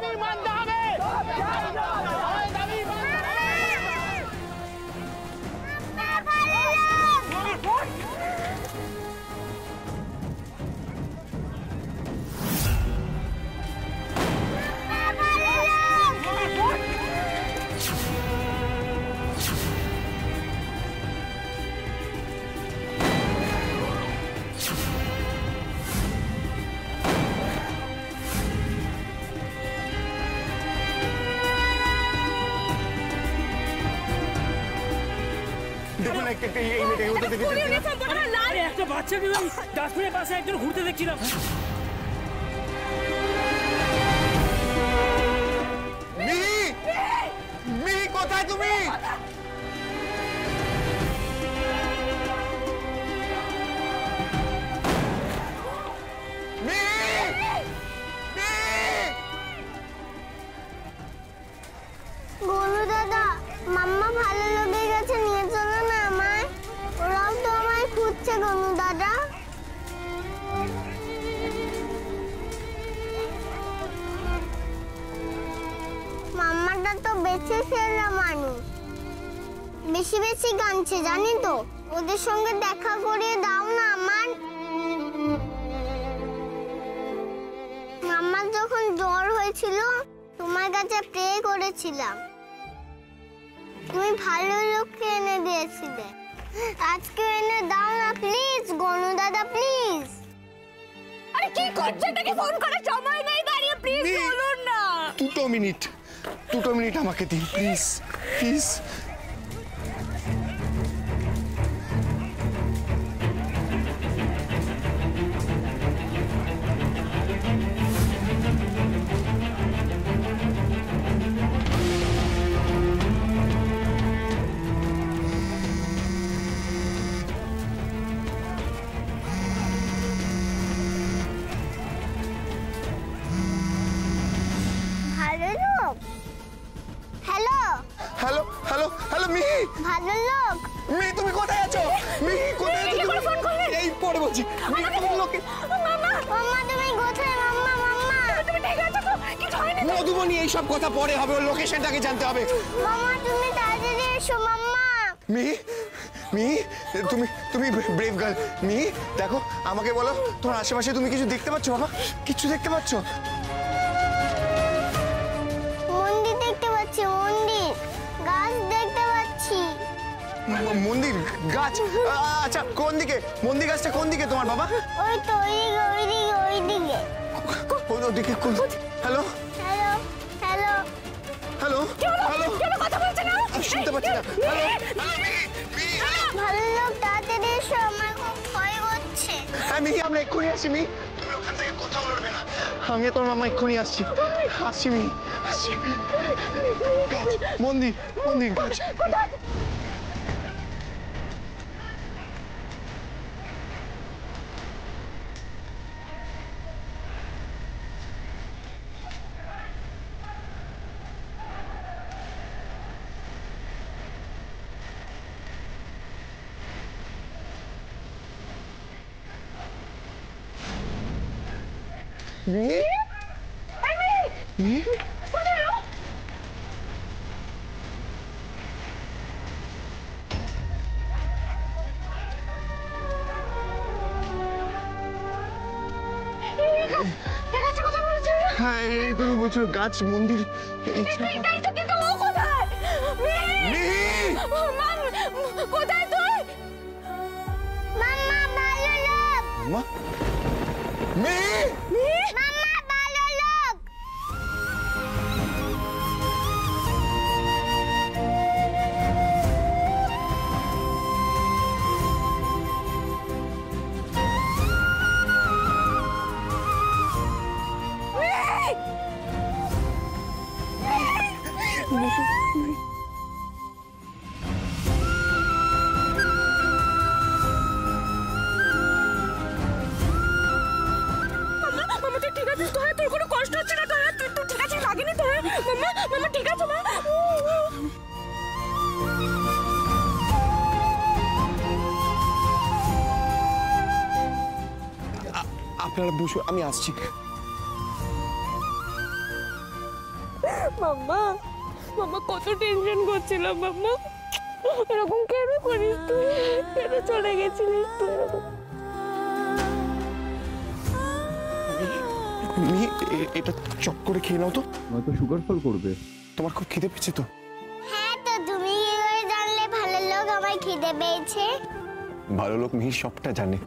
দাবি মানতে হবে। একটা বাচ্চাকে ডাস্টবিনের পাশে একজন ঘুরতে দেখছিলাম। কোথায় তুমি? গোলু দাদা, মাম্মা ভালো লেগে গেছে, নিয়ে চলো না আমায়। ওরাও তো আমায় খুঁজছে গোলু দাদা। মাম্মাটা তো বেঁচে ফেরা মানুষ, বেশি বেশি কাঁদছে জানি তো। ওদের সঙ্গে দেখা করিয়ে দাও না আমার। মাম্মার যখন জ্বর হয়েছিল তোমার কাছে প্রে করেছিলাম, তুমি ভালো লোককে এনে দিয়েছিলে। আজকে এনে দাও না প্লিজ গোলু দাদা, প্লিজ। আরে কি করছেন? তাকে ফোন করে সময় নেই দাঁড়িয়ে, প্লিজ বলুন না। দুটো মিনিট আমাকে দিন প্লিজ, প্লিজ। ভালো লোক? হ্যালো হ্যালো হ্যালো হ্যালো মিহি, ভালো লোক। মিহি তুমি কোথায় আছো? মিহি কোথায় আছো তুমি? ফোন করলেন? এই পড়ে বলছি মিহি তুমি লোকে। মাম্মা তুমি কোথায়? মাম্মা তুমি ঠিক আছো তো? কিছু হয়নি? মধুবনী এইসব কথা পরে হবে, ওর লোকেশনটাকে জানতে হবে। মাম্মা তুমি তাড়াতাড়ি এসো মাম্মা। মিহি মিহি তুমি ব্রেভ গার্ল। মিহি দেখো, আমাকে বলো তোমার আশেপাশে তুমি কিছু দেখতে পাচ্ছ? বাবা কিছু দেখতে পাচ্ছ? মন্দির দেখতে পাচ্ছি, মন্দির। গাছ দেখতে পাচ্ছি। মন্দির গাছ? আচ্ছা কোন দিকে? মন্দির গাছটা কোন দিকে তোমার বাবা? ওই তো ওইদিকে। ওদিকে কোন? Hello hello hello hello hello, কথা বলছে না? আমি শুনতে পাচ্ছি না। ভালো লোক তাড়াতাড়ি এসো, আমার খুব ভয় হচ্ছে। হ্যাঁ মিহি আমরা এক্ষুনি আসছি। মিহি তুমি ওখান থেকে কোথাও লড়বে না, আমি তোর মামা এক্ষুনি আসছি। মিহি আসছি। মন্দির গাছ। মিহি মিহি হ্যাঁ এই তুমি বলছো গাছ মন্দির। কোথায় তুই? মাম্মা ভালো লোক। মাম্মা ভালো লোক। আপনারা বসুন, আমি আসছি। মাম্মা মাম্মা কত টেনশন করছিলাম মাম্মা, এরকম কেন করিস তুই, কেন চলে গেছিলিস তুই এরকম? মিহি এটা চট করে খেয়ে নাও তো, নয়তো সুগার ফল করবে। তোমার খুব খিদে পেয়েছে তো? হ্যাঁ, তো তুমি কি করে জানলে ভালো লোক আমার খিদে পেয়েছে? ভালো লোক মিহি সবটা জানে।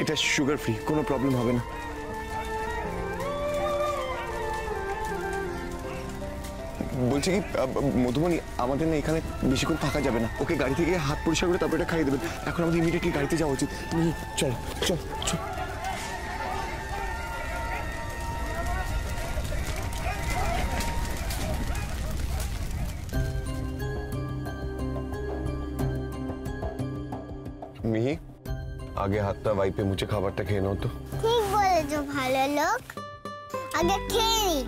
এটা সুগার ফ্রি, কোনো প্রবলেম হবে না। বলছি কি মধুমণি, আমাদের না এখানে বেশিক্ষণ থাকা যাবে না, ওকে গাড়ি থেকে হাত পরিষ্কার করে তারপর এটা খাইয়ে দেবেন। এখন আমাদের ইমিডিয়েটলি গাড়িতে যাওয়া উচিত। মিহি চলো চল চল। মিহি আগে হাতটা ওয়াইপে মুছে খাবারটা খেয়ে নাও তো। ঠিক বলেছো ভালো লোক, আগে খেয়ে নি।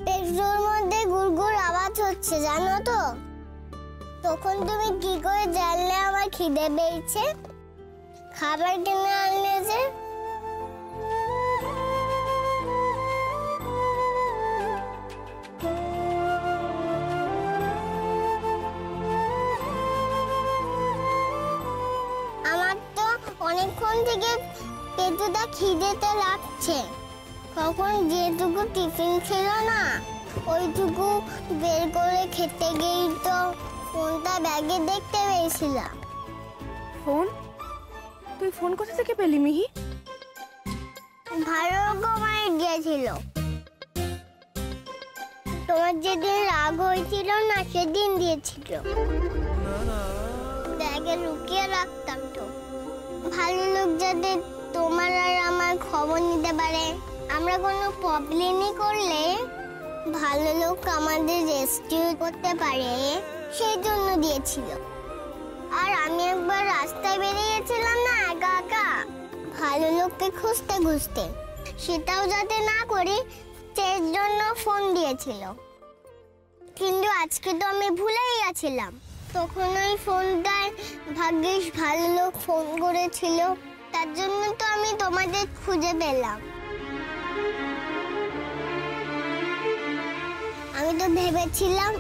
পেট্রোল মধ্যে গুড়গুড় আওয়াজ হচ্ছে জানো তো? তখন তুমি কি করে জানলে আমার খিদে পেয়েছে? খাবার কিনে আনলে যে। আমার তো অনেকক্ষণ থেকে পেটটা খিদেতে লাগছে। তখন যেটুকু টিফিন ছিল না ওইটুকু বের করে খেতে গিয়েই তো ফোনটা ব্যাগে দেখতে পেয়েছিলাম। ফোন? তুই ফোন কোথা থেকে পেলি মিহি? ভালো রকম আইডিয়া ছিল। তোমার যেদিন রাগ হয়েছিল না সেদিন দিয়েছিল। ব্যাগে লুকিয়ে রাখতাম তো। ভালো লোক যাতে তোমার আর আমার খবর নিতে পারে, আমরা কোনো প্রবলেমই করলে ভালো লোক আমাদের রেস্কিউ করতে পারে, সেই জন্য দিয়েছিল। আর আমি একবার রাস্তায় বেরিয়েছিলাম না একা একা ভালো লোককে খুঁজতে খুঁজতে, সেটাও যাতে না করি সেই জন্য ফোন দিয়েছিল। কিন্তু আজকে তো আমি ভুলেই গেছিলাম। তখন ওই ফোনটায় ভাগ্যিস ভালো লোক ফোন করেছিল, তার জন্য তো আমি তোমাদের খুঁজে পেলাম। আমি তো ভেবেছিলাম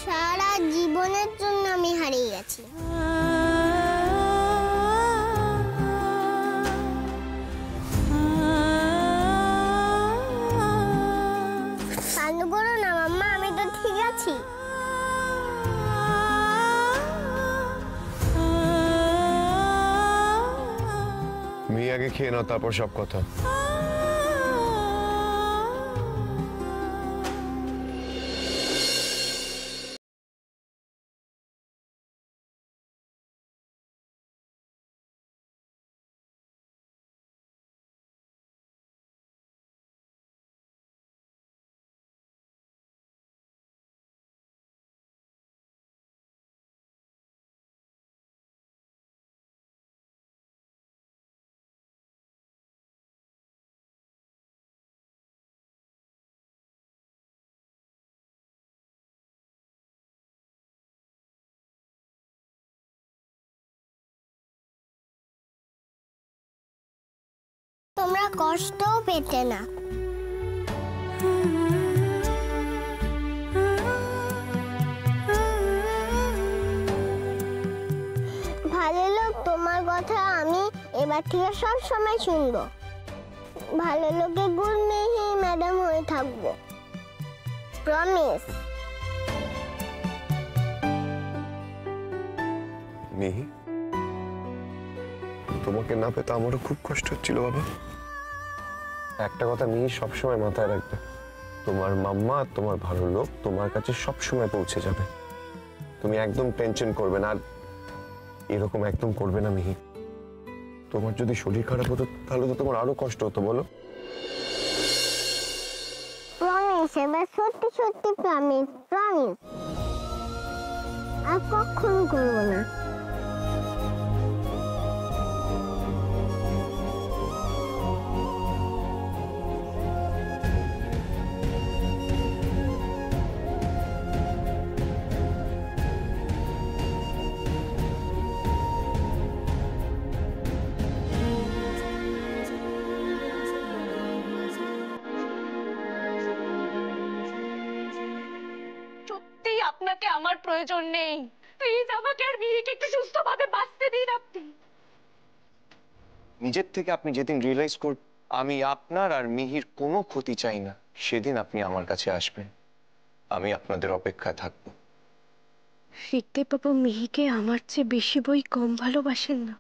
সারা জীবনের জন্য আমি হারিয়ে গেছি। কান্না করো না মাম্মা, আমি তো ঠিক আছি। মিহি আগে খেয়ে নাও, তারপর সব কথা। তোমরা কষ্টও পেতে না। ভালো লোক, তোমার কথা আমি এবার থেকে সব সময় শুনবো। ভালো লোকে গুড মিহি ম্যাডাম হয়ে থাকবো, প্রমিস। মিহি তোমাকে না পেতে আমারও খুব কষ্ট হচ্ছিল বাবা। একটা কথা মিহি সবসময় মাথায় রাখবে, তোমার মাম্মা তোমার ভালো লোক তোমার কাছে সবসময় পৌঁছে যাবে। তুমি একদম টেনশন করবে না, আর এরকম একদম করবে না মিহি। তোমার যদি শরীর খারাপ হতো তাহলে তো তোমার আরো কষ্ট হতো, বলো। প্রমিস, এবার সত্যি সত্যি প্রমিস, প্রমিস। আর কখনো করবো না। আপনাকে আমার প্রয়োজন নেই। প্লিজ আমাকে আর মিহিকে একটু সুস্থভাবে বাঁচতে দিন আপনি। নিজের থেকে আপনি যেদিন রিয়েলাইজ কর আমি আপনার আর মিহির কোনো ক্ষতি চাই না, সেদিন আপনি আমার কাছে আসবেন। আমি আপনাদের অপেক্ষায় থাকবো। ঋকদেব বাবু মিহিকে আমার চেয়ে বেশি বই কম ভালোবাসেন না?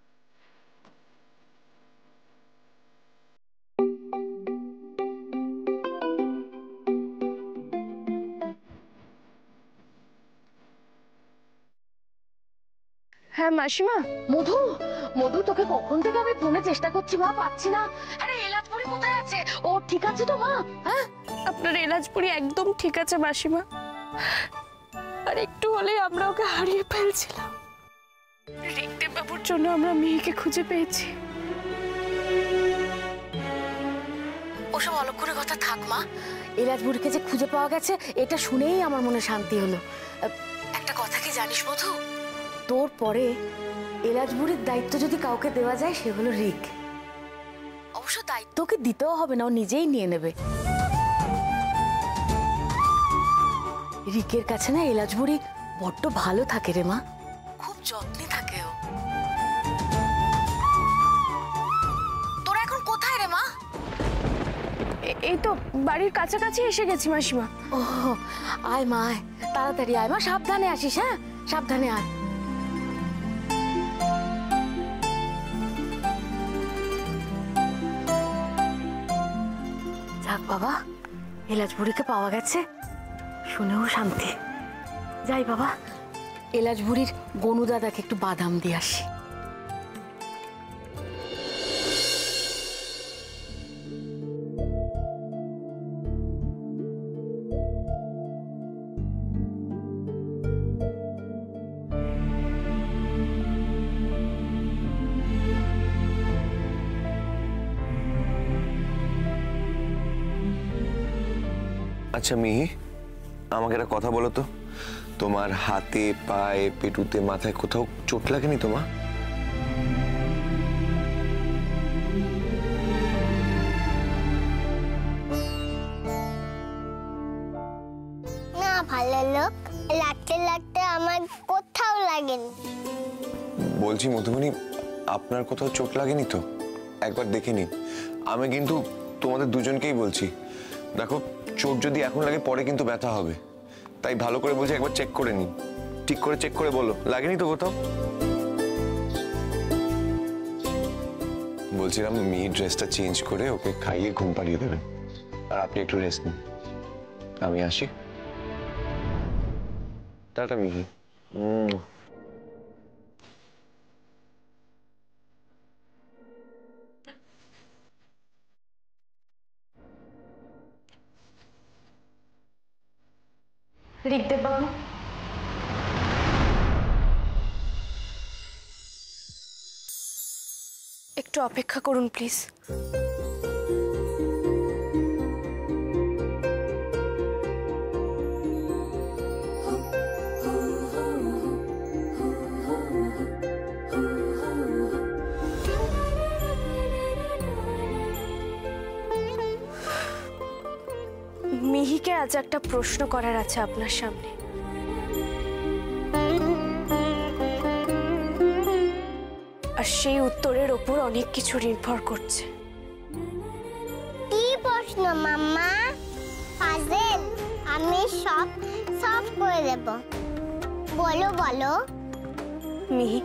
হ্যাঁ মাসিমা। মধু, মধু তোকে কখন থেকে আমি ফোনে চেষ্টা করছি মা, পাচ্ছি না। আরে এলাচপুরি কোথায় আছে? ও ঠিক আছে তো মা? হ্যাঁ, আপনার এলাচপুরি একদম ঠিক আছে মাসিমা, আর একটু হলেই আমরা ওকে হারিয়ে ফেলছিলাম। ঋকদেব বাবুর জন্য আমরা মিহিকে খুঁজে পেয়েছি। ওসব অলক্ষণের কথা থাক মা, এলাচপুরিকে যে খুঁজে পাওয়া গেছে এটা শুনেই আমার মনে শান্তি হলো। একটা কথা কি জানিস মধু, তোর পরে এলাচপুরির দায়িত্ব যদি কাউকে দেওয়া যায় সে হলো রিক। অবশ্য দায়িত্ব ওকে দিতেও হবে না, ও নিজেই নিয়ে নেবে। রিকের কাছে না এলাচপুরি বড্ড ভালো থাকে রে মা, খুব যত্নে থাকে ও। তোরা এখন কোথায় রে মা? এই তো বাড়ির কাছাকাছি এসে গেছি মাসিমা। ও আয় মা, আয় তাড়াতাড়ি আয় মা, সাবধানে আসিস। হ্যাঁ সাবধানে আয়। যাক বাবা, এলাচপুরিকে পাওয়া গেছে শুনেও শান্তি। যাই বাবা, এলাচপুরির গনু দাদাকে একটু বাদাম দিয়ে আসি। আচ্ছা মিহি, আমাকে একটা কথা বলো তো, তোমার হাতে পায়ে পেটুতে মাথায় কোথাও চোট লাগেনি তোমার? না ভালো লোক, লাগতে লাগতে আমার কোথাও লাগেনি। বলছি মধুমণি, আপনার কোথাও চোট লাগেনি তো? একবার দেখে নিন। আমি কিন্তু তোমাদের দুজনকেই বলছি, দেখো চোট যদি এখন লাগে পরে কিন্তু ব্যথা হবে, তাই ভালো করে বলছি একবার চেক করে নিন। ঠিক করে চেক করে বলো, লাগেনি তো কোথাও? বলছিলাম মিহির ড্রেসটা চেঞ্জ করে ওকে খাইয়ে ঘুম পাড়িয়ে দেবেন, আর আপনি একটু রেস্ট নিন। আমি আসি। টাটা মিহি। ঋকদেব বাবু, একটু অপেক্ষা করুন প্লিজ। মিহিকে আজ একটা প্রশ্ন করার আছে আপনার সামনে। আর সেই উত্তরের ওপর অনেক কিছু নির্ভর করছে। কি প্রশ্ন মাম্মা? পাজেল, আমি সব সলভ করে দেব। বলো বলো। মিহি,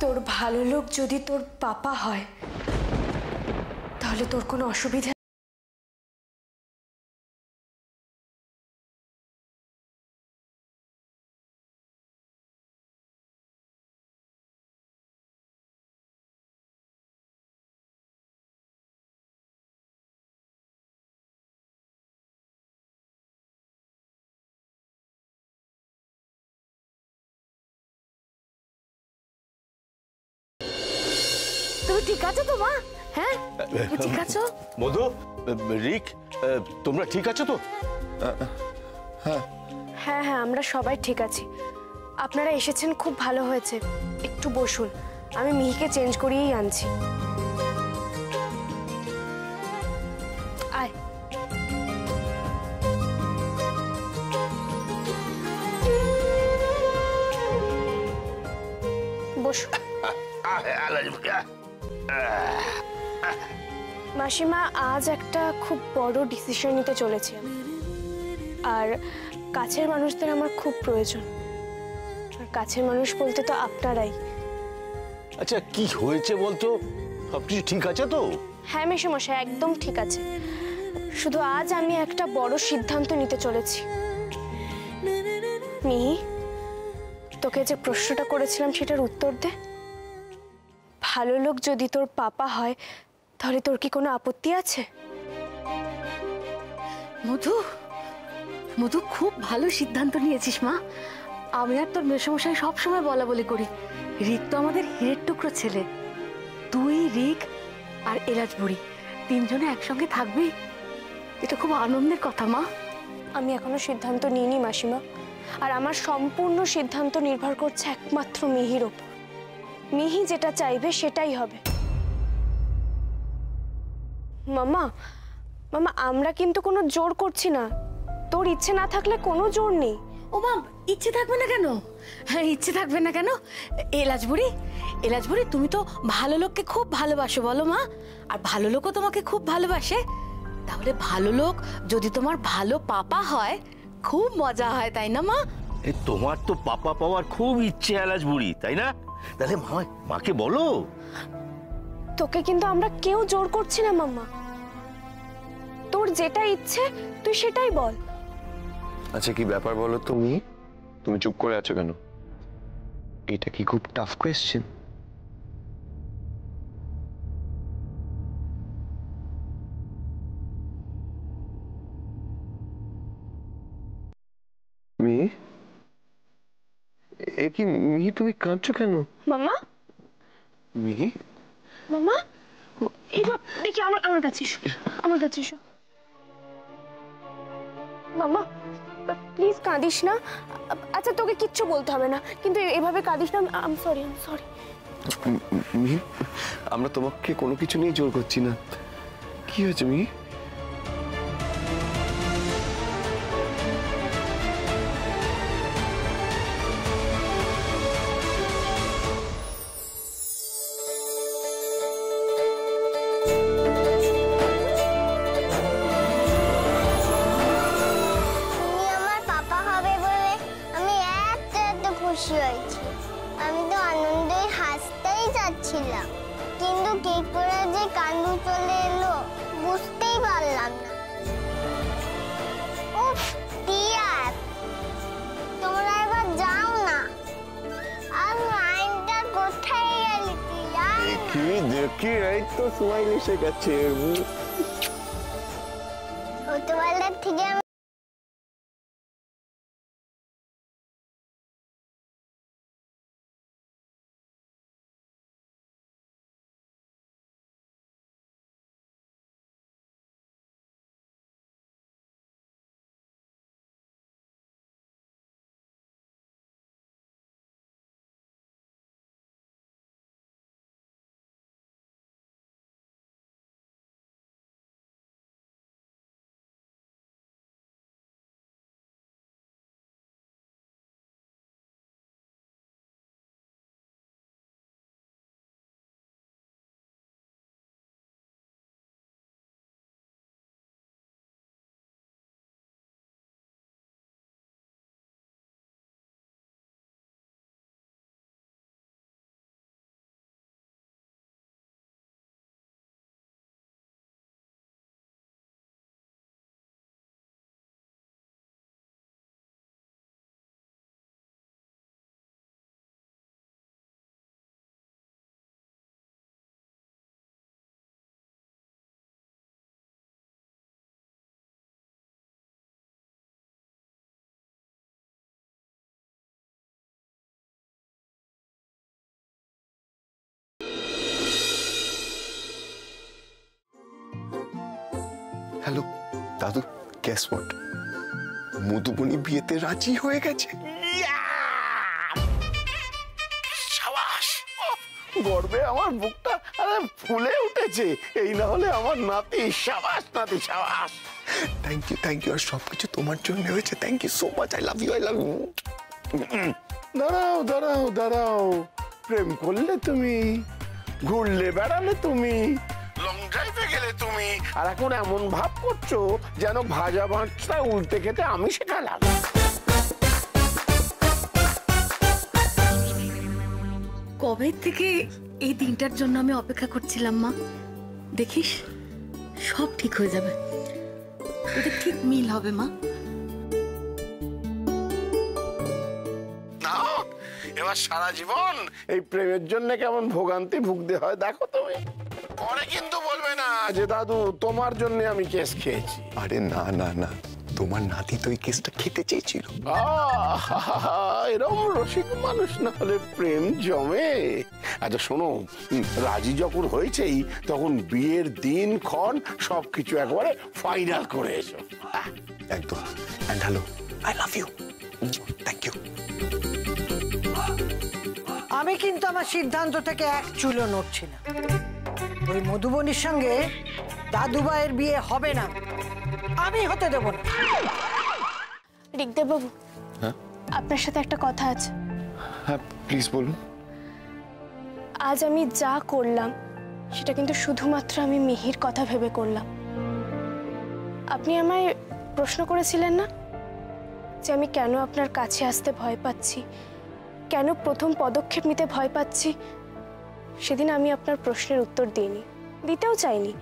তোর ভালো লোক যদি তোর পাপা হয় তাহলে তোর কোনো অসুবিধা? তুমি ঠিক আছো তো মা? হ্যাঁ তুমি ঠিক আছো? মধু, রিক, তোমরা ঠিক আছো তো? হ্যাঁ হ্যাঁ, আমরা সবাই ঠিক আছি। আপনারা এসেছেন খুব ভালো হয়েছে। একটু বসুন, আমি মিহিকে চেঞ্জ করিয়েই আনছি। আয়। মাসিমা, আজ একটা খুব বড় ডিসিশন নিতে চলেছি আমি। আর কাছের মানুষদের আমার খুব প্রয়োজন। আর কাছের মানুষ বলতে তো আপনারাই। আচ্ছা কি হয়েছে বলতো? সবকিছু ঠিক আছে তো? হ্যাঁ মেসোমশাই, একদম ঠিক আছে। শুধু আজ আমি একটা বড় সিদ্ধান্ত নিতে চলেছি। মিহি, তোকে যে প্রশ্নটা করেছিলাম সেটার উত্তর দে। ভালো লোক যদি তোর পাপা হয় তাহলে তোর কি কোনো আপত্তি আছে? মধু, মধু খুব ভালো সিদ্ধান্ত নিয়েছিস মা। আমি আর তোর মেসমশাই সবসময় বলা বলি করি, রিক তো আমাদের হীরের টুকরো ছেলে। তুই, রিক আর এলাচ বুড়ি তিনজনে একসঙ্গে থাকবি, এটা খুব আনন্দের কথা মা। আমি এখনো সিদ্ধান্ত নিইনি মাসিমা। আর আমার সম্পূর্ণ সিদ্ধান্ত নির্ভর করছে একমাত্র মিহির ওপর। মিহি যেটা চাইবে সেটাই হবে। মামা, মামা, আমরা কিন্তু কোনো জোর করছি না। তোর ইচ্ছে না থাকলে কোনো জোর নেই। ও মা, ইচ্ছে থাকবে না কেন? হ্যাঁ, ইচ্ছে থাকবে না কেন? এলাচ বুড়ি, এলাচ বুড়ি, তুমি তো ভালো লোককে খুব ভালোবাসো বলো মা। আর ভালো লোকও তোমাকে খুব ভালোবাসে। তাহলে ভালো লোক যদি তোমার ভালো পাপা হয়, খুব মজা হয়, তাই না মা? তোমার তো পাপা পাওয়ার খুব ইচ্ছে এলাচ বুড়ি, তাই না? তাহলে মাকে বলো। তোকে কিন্তু আমরা কেউ জোর করছি না মাম্মা। তোর যেটা ইচ্ছে তুই সেটাই বল। আচ্ছা কি ব্যাপার বলো তুমি? তুমি চুপ করে আছো কেন? এটা কি খুব টাফ কোয়েশ্চেন? মিহি, এ কি মিহি, তুমি কাঁদছো কেন? মামা, মিহি, মামা, এবার দেখি আমার কাছে এসো, আমার কাছে এসো। মামা প্লিজ কাঁদিস না। আচ্ছা তোকে কিচ্ছু বলতে হবে না, কিন্তু এভাবে কাঁদিস না। I am sorry. মিহি, আমরা তোমাকে কোনো কিছু নিয়ে জোর করছি না। কি হয়েছে মিহি? খুশি হয়েছি। আমি তো আনন্দে হাসতেই যাচ্ছিলাম, কিন্তু কি করে যে কান্না চলে এলো বুঝতেই পারলাম না। উফ টিয়ার, তোমরা এবার যাও না। আর লাইনটা কোথায় গেলি টিয়ার? দেখি এই তো স্মাইল এসে গেছে। ছোটবেলার থেকে হ্যালো দাদু, গেস হোয়াট? মধুবনী বিয়েতে রাজি হয়ে গেছে। গর্বে আমার বুকটা ফুলে উঠেছে। এই না হলে আমার নাতি। সাবাস নাতি, সাবাস। Thank you. আর সবকিছু তোমার জন্য হয়েছে। Thank you so much. I love you. দাঁড়াও। প্রেম করলে তুমি, ঘুরলে বেড়ালে তুমি, লং আর এখন এমন ভাব করছো যেন ভাজা মাছটা উল্টে খেতে আমি শেখালাম। কবে থেকে এই দিনটার জন্য আমি অপেক্ষা করছিলাম মা। দেখিস সব ঠিক হয়ে যাবে, ওদের ঠিক মিল হবে মা। না, এবার সারা জীবন এই প্রেমের জন্য কেমন ভোগান্তি ভুগতে হয় দেখো তুমি। পরে কিন্তু বলবে না যে দাদু তোমার জন্য আমি কেস খেয়েছি। আরে না না না, তোমার নাতি তো এই কেসটা খেতে চেয়েছিল। এরকম রসিক মানুষ না হলে প্রেম জমে। আচ্ছা শোনো, রাজি যখন হয়েছেই তখন বিয়ের দিন ক্ষণ সবকিছু একবারে ফাইনাল করে এসো। একদম। And hello, I love you, thank you. আমি কিন্তু আমার সিদ্ধান্ত থেকে এক চুলও নড়ছি না। ওই মধুবনীর সঙ্গে দাদুভাইয়ের বিয়ে হবে না, আমি হতে দেব না। ঋগদেব বাবু, আপনার সাথে একটা কথা আছে। হ্যাঁ প্লিজ বলুন। আজ আমি যা করলাম সেটা কিন্তু শুধুমাত্র আমি মিহির কথা ভেবে করলাম। আপনি আমায় প্রশ্ন করেছিলেন না যে আমি কেন আপনার কাছে আসতে ভয় পাচ্ছি, কেন প্রথম পদক্ষেপ নিতে ভয় পাচ্ছি। সেদিন আমি আপনার প্রশ্নের উত্তর দিইনি, দিতেও চাইনি,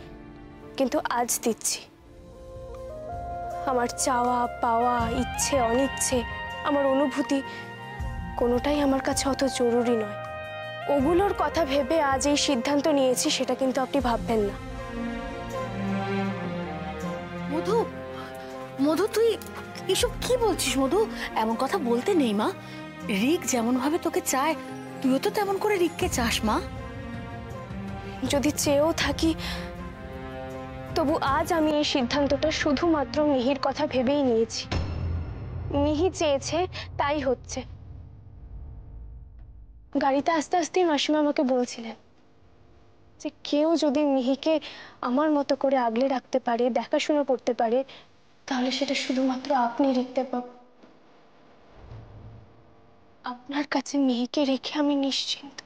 কিন্তু আজ দিচ্ছি। আমার চাওয়া পাওয়া, ইচ্ছে অনিচ্ছে, আমার অনুভূতি কোনোটাই আমার কাছে অত জরুরি নয়। ওগুলোর কথা ভেবে আজ এই সিদ্ধান্ত নিয়েছি, সেটা কিন্তু আপনি ভাববেন না। মধু, মধু তুই এসব কি বলছিস? মধু, এমন কথা বলতে নেই মা। রিক যেমন ভাবে তোকে চায় তুইও তো তেমন করে রিককে চাস মা। যদি চেয়েও থাকি তবু আজ আমি এই সিদ্ধান্তটা শুধুমাত্র মিহির কথা ভেবেই নিয়েছি। মিহি চেয়েছে তাই হচ্ছে। গাড়িতে আস্তে আস্তে মাসিমা আমাকে বলছিলেন যে কেউ যদি মিহিকে আমার মতো করে আগলে রাখতে পারে, দেখাশোনা করতে পারে, তাহলে সেটা শুধুমাত্র আপনি ঋগদেব বাবু। আপনার কাছে মিহিকে রেখে আমি নিশ্চিন্ত।